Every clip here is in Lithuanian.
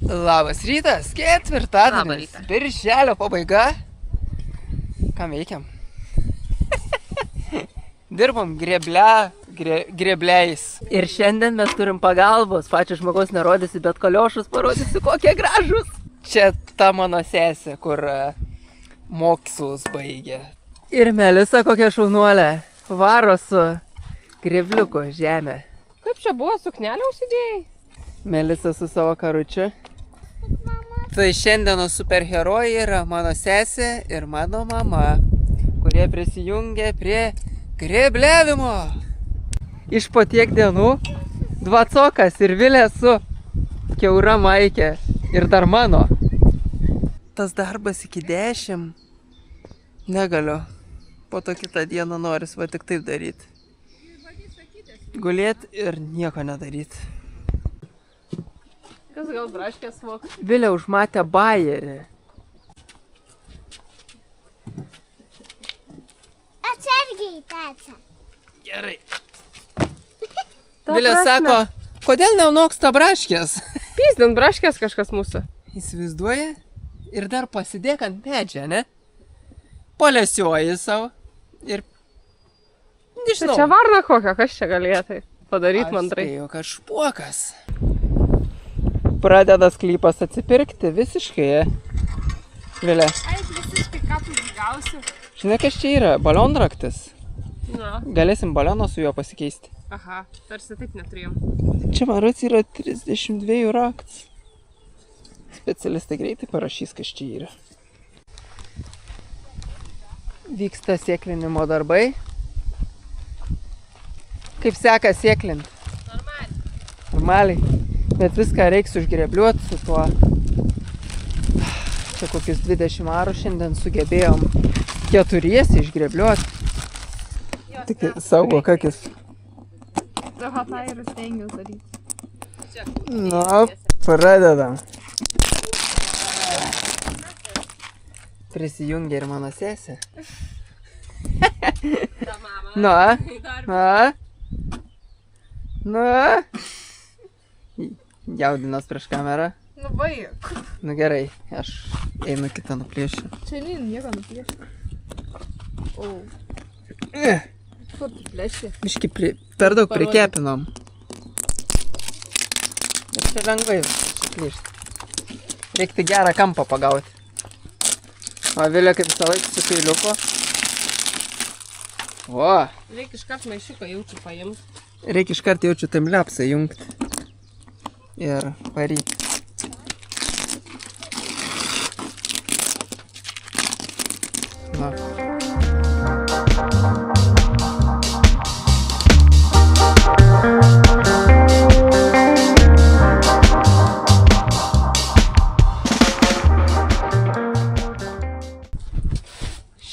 Labas rytas, ketvirtadienis, birželio pabaiga. Ką veikiam? Dirbam grėbliais. Ir šiandien mes turim pagalbos. Pačio žmogaus nerodysi, bet kaliošus parodysiu, kokie gražus. Čia ta mano sesė, kur mokslus baigė. Ir Melisa kokia šaunuolė. Varo su grėbliuku žemę. Kaip čia buvo, suknelę užsidėjai? Melisa su savo karučiu. Tai šiandienos superherojai yra mano sesė ir mano mama, kurie prisijungė prie grėbliavimo. Iš po tiek dienų Dvacokas ir Vilė su kiaura maikė ir dar mano. Tas darbas iki 10 negaliu. Po to kitą dieną noris va tik taip daryti. Gulėt ir nieko nedaryt. Kas gal braškės vok? Vilė užmatė bajerį. Atsargiai, teta. Gerai. Vilė sako, kodėl nenoksta braškės? Pyzdint braškės kažkas mūsų. Įsivaizduoja? Ir dar pasidėk ant medžio, ne? Polesiuoji savo ir... Nežinau. Čia varna kokia, kas čia galėtų padaryti mandrai? Aš spėjau, kad špuokas. Pradeda sklypas atsipirkti visiškai. Vilė. Aš visiškai ką tu gausiu. Žinai, kas čia yra? Balionraktis. Na. Galėsim balioną su juo pasikeisti. Aha, tarsi taip neturėjom. Čia man rods yra 32 raktas. Specialistai greitai parašys, kas čia yra. Vyksta sėklinimo darbai. Kaip seka sėklint? Normaliai. Bet viską reiks užgrėbliuoti su tuo. Čia kokius 20 arų šiandien sugebėjom 4 išgrėbliuoti. Tik saugok akis. Aha, tai ir stengiuosi daryti. Na, pradedam. Prisijungia ir mano sesė. Na. Jaudinas prieš kamerą. Nu baig. Nu gerai, aš einu kitą nuplėšiu. Čia nieko nuplėšiu. O. Kur tu plėši? Biški per daug prikepinom. Ir čia lengvai plėšti. Reikti gerą kampą pagauti. O Vilė kaip visą laiką su peiliuku. O. Reikia iškart maišiuką jaučiu paimti. Reikia iškart jaučiu timelapsą jungti. Ir varyti. Na.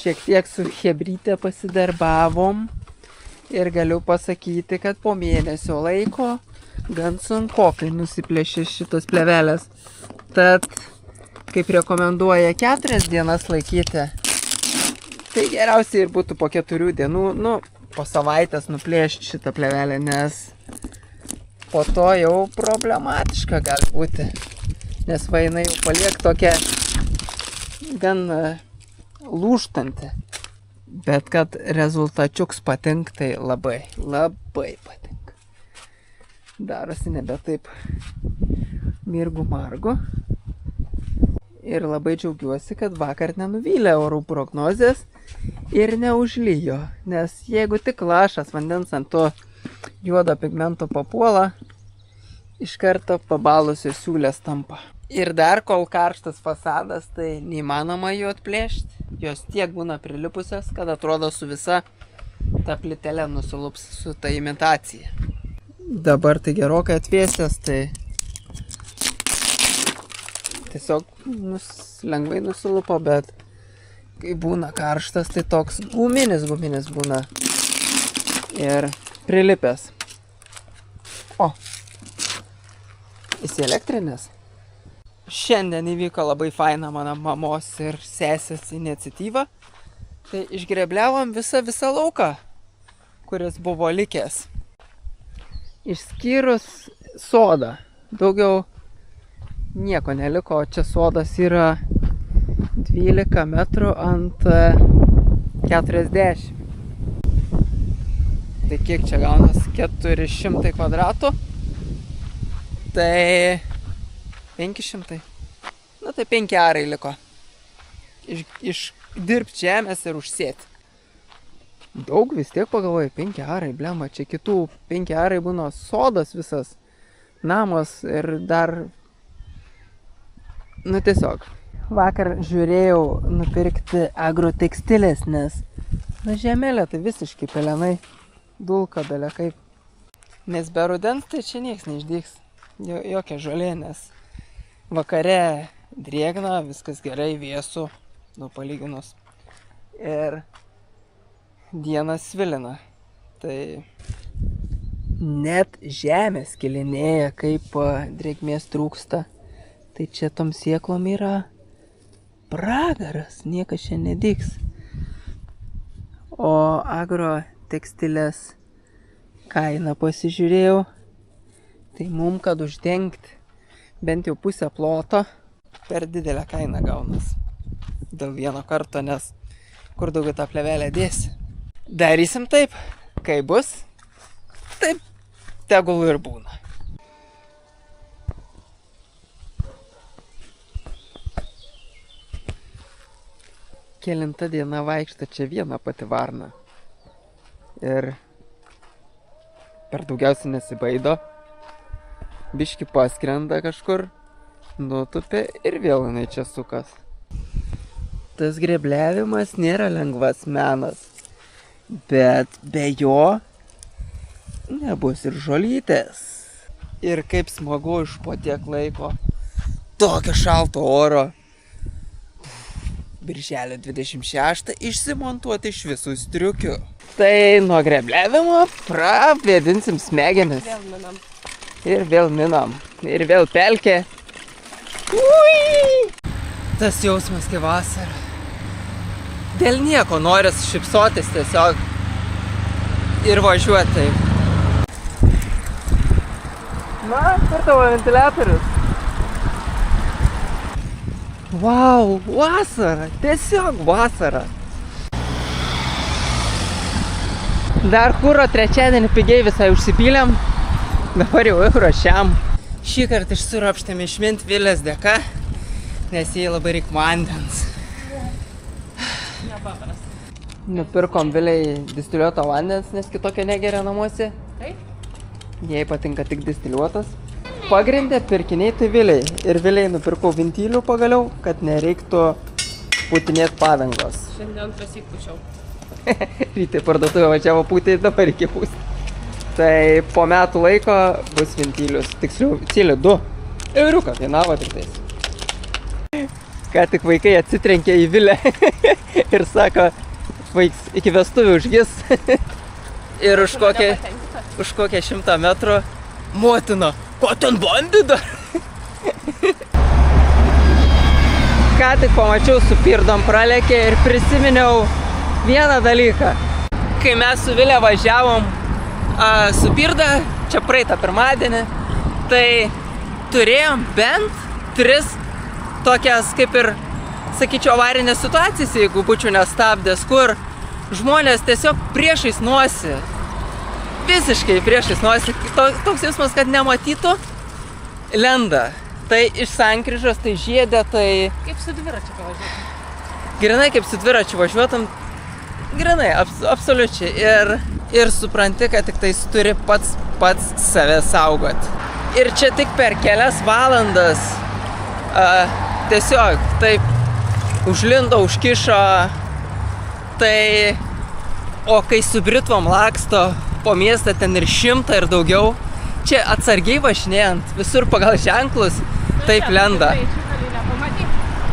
Šiek tiek su chebryte pasidarbavom ir galiu pasakyti, kad po mėnesio laiko gan sunkokai nusiplėšė šitos plevelės. Tad, kaip rekomenduoja 4 dienas laikyti, tai geriausiai ir būtų po 4 dienų, po savaitės nuplėšti šitą plevelę, nes po to jau problematiška gali būti. Nes va jinai jau paliek tokia gan lūžtanti. Bet kad rezultačiuks patink, tai labai patink. Darosi nebe taip mirgu margu. Ir labai džiaugiuosi, kad vakar nenuvylė orų prognozės ir neužlijo. Nes jeigu tik lašas vandens ant to juodo pigmento papuola, iš karto pabalusios siūlės tampa. Ir dar kol karštas fasadas, tai neįmanoma jų atplėšti. Jos tiek būna prilipusios, kad atrodo su visa ta plytelė nusilups su ta imitacija. Dabar tai gerokai atvėsęs, tai tiesiog lengvai nusilupo, bet kai būna karštas, tai toks guminis būna ir prilipęs. O, įsielektrinės. Šiandien įvyko labai faina mano mamos ir sesės iniciatyva. Tai išgrėbliavom visą lauką, kuris buvo likęs. Išskyrus sodą. Daugiau nieko neliko, čia sodas yra 12 metrų ant 40. Tai kiek čia gaunas? 400 kvadratų. Tai 500. Na tai 5 arai liko. Išdirbti žemės ir užsėti. Daug vis tiek pagalvoju, 5 arai, blemba, čia kitų 5 arai būna sodas visas, namas ir dar, nu tiesiog. Vakar žiūrėjau nupirkti agrotekstilės, nes, na žemelė tai visiškai pelenai, dulka belė kaip. Nes be rudens tai čia nieks neišdygs, jokia žolė, nes vakare drėgna, viskas gerai, vėsu, nu palyginus. Ir dieną svilina. Tai net žemė skilinėja, kaip drėgmės trūksta. Tai čia tom sėklom yra pragaras, niekas čia nedygs. O agrotekstilės kainą pasižiūrėjau. Tai mum, kad uždengti bent jau pusę ploto, per didelę kainą gaunas. Dėl vieno karto, nes kur daugiau tą plevelę dėsi. Darysim taip, kai bus, taip tegul ir būna. Kelinta diena vaikšta čia viena pati varna. Ir per daugiausiai nesibaido. Biški paskrenda kažkur, nutupia ir vėl jinai čia sukas. Tas grebliavimas nėra lengvas menas, bet be jo nebus ir žolytės. Ir kaip smagu iš po tiek laiko tokio šalto oro birželio 26 išsimontuoti iš visų striukių. Tai nuo grebliavimo pravėdinsim smegenis. Vėl minam. Ir vėl minam. Ir vėl pelkė. Ui! Tas jausmas kaip vasara. Dėl nieko noris šypsotis tiesiog ir važiuoti taip. Na, kur tavo ventiliatorius? Vau, vasara, tiesiog vasara. Dar kuro trečiadienį pigiai visai užsipylėm. Dabar jau ruošiam. Šį kartą išsiropštėm išmint Vilės dėka, nes jai labai reik vandens. Nupirkom Viliai distiliuoto vandens, nes kitokio negeria namuose. Taip? Jai patinka tik distiliuotas. Pagrindė pirkiniai tai Viliai. Ir Viliai nupirkau ventilių pagaliau, kad nereiktų putinėti padangos. Šiandien pasikučiau. Rytai parduotuvė važiavo pūtį, dabar reikia pūsti. Tai po metų laiko bus ventilius. Tiksliau, cėlė 2. Euriuką kainavo tik tais. Ką tik vaikai atsitrenkė į Vilę ir sako, vaiks iki vestuvių užgis. Ir už kokią 100 metrų motina, ko ten bandi dar? Ką tik pamačiau, su Pirdom pralėkė ir prisiminiau vieną dalyką. Kai mes su Vilė važiavom su Pirda, čia praeitą pirmadienį, tai turėjom bent 3 tokias, kaip ir, sakyčiau, avarinės situacijas, jeigu būčiau nestabdęs, kur žmonės tiesiog priešais nosį, visiškai priešais nosį, toks jausmas, kad nematytų, lenda. Tai iš sankryžos, tai žiedė, tai... Kaip su dviračiu pavažiuotum? Grinai kaip su dviračiu važiuotum, grinai, absoliučiai. Ir supranti, kad tik tais turi pats save saugot. Ir čia tik per kelias valandas tiesiog taip užlindo, užkišo. Tai, o kai su britvom laksto po miestą ten ir 100 ir daugiau, čia atsargiai važinėjant, visur pagal ženklus, taip lenda.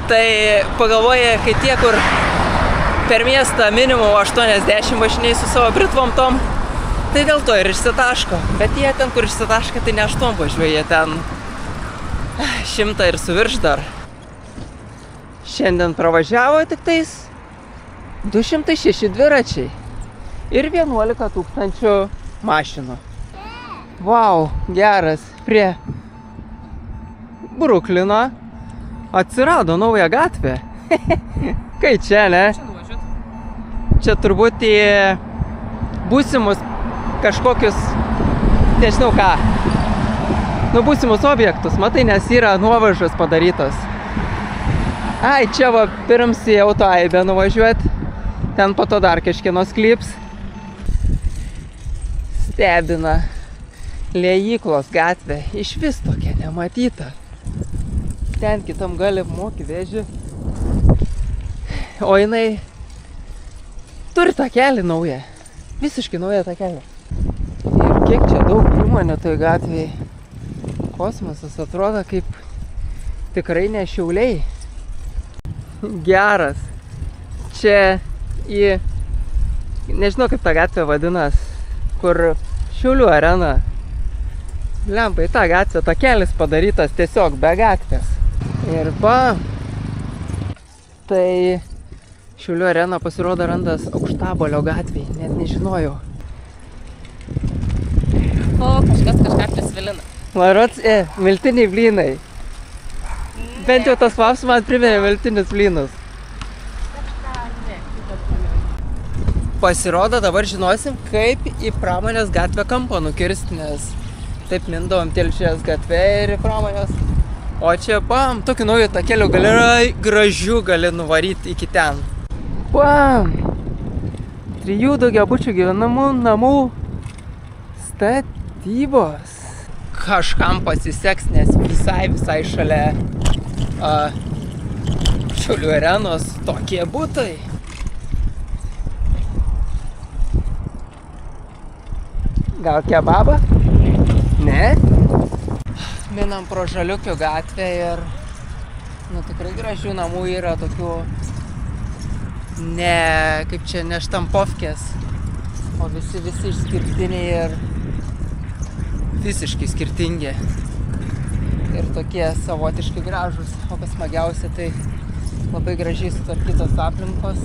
Tai pagalvoja, kai tie, kur per miestą minimum 80 važiniai su savo britvom tom, tai dėl to ir išsitaško. Bet jie ten, kur išsitaško, tai ne 8 važiuoja, jie ten 100 ir su virš dar. Šiandien pravažiavo tik tais 206 dviračiai ir 11 000 mašinų. Vau, geras, prie Bruklino atsirado nauja gatvė. Kai čia, ne? Čia nuvažiuot. Čia turbūt į būsimus kažkokius, nežinau ką, būsimus objektus, matai, nes yra nuovažas padarytas. Ai, čia va, pirms į autoaibę nuvažiuot, ten po to dar kažkieno sklyps. Stebina. Liejyklos gatvė, iš vis tokia nematyta. Ten kitam gali moki veži. O jinai turi takelį naują. Visiškai naują takelį. Ir kiek čia daug įmonių toj gatvėje. Kosmosas atrodo kaip tikrai ne Šiauliai. Geras. Čia į... Nežinau kaip ta gatvė vadinas. Kur Šiaulių arena. Lempa į tą gatvę, takelis padarytas tiesiog be gatvės. Ir tai Šiaulių arena pasirodo randas Aukštabalio gatvėje, net nežinojau. O, kažkas kažką prisvilina. Larots, miltiniai blynai. Bent jau tas kvapas man priminė miltinius blynus. Pasirodo, dabar žinosim, kaip į Pramonės gatvę kampą nukirsti, nes taip mindavom Telšies gatvę ir į Pramonės. O čia, tokiu nauju takeliu gražių gali nuvaryti iki ten. 3 daugiabučių gyvenamų namų statybos. Kažkam pasiseks, nes visai šalia Šiaulių arenos tokie butai. Gal kebabą? Ne? Minam pro Žaliukių gatvę ir tikrai gražių namų yra tokių ne štampovkės, o visi išskirtiniai ir visiškai skirtingi. Ir tokie savotiškai gražūs, o kas smagiausia, tai labai gražiai sutvarkytos aplinkos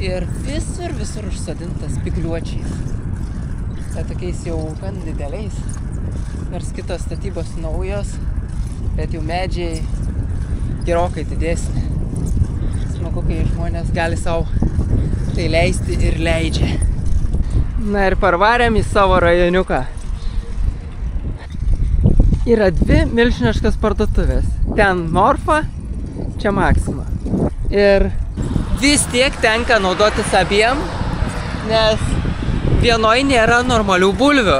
ir visur užsodintas spygliuočiais. Tai tokiais jau gan dideliais, nors kitos statybos naujos, bet jau medžiai gerokai didesni. Smagu, kai žmonės gali savo tai leisti ir leidžia. Na ir parvarėm į savo rajoniuką. Yra 2 milžiniškas parduotuvės. Ten Norfa, čia Maxima. Ir vis tiek tenka naudotis abiem, nes vienoj nėra normalių bulvių,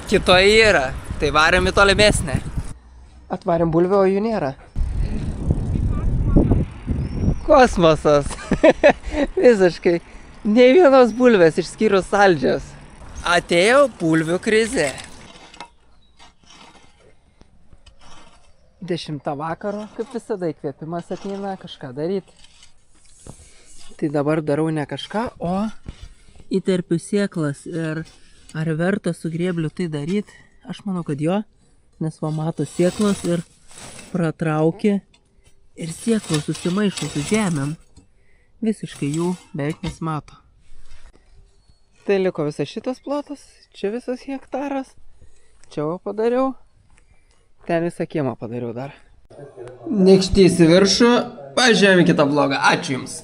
kitoj yra. Tai varėm į tolimesnę. Atvarėm bulvių, o jų nėra. Kosmosas. Visiškai. Nei vienos bulvės išskyrus saldžios. Atėjo bulvių krizė. 10 vakaro, kaip visada įkvėpimas ateina kažką daryti. Tai dabar darau ne kažką, o įterpiu sėklas. Ir ar verta su grėbliu tai daryti? Aš manau, kad jo, nes va mato sėklos ir pratraukia ir sėklos susimaišo su žemėm. Visiškai jų beveik nesimato. Tai liko visas šitas plotas, čia visas hektaras, čia va padariau, ten visą kiemą padariau dar. Nykštys į viršų, pažiūrėjom į kitą vlogą. Ačiū Jums.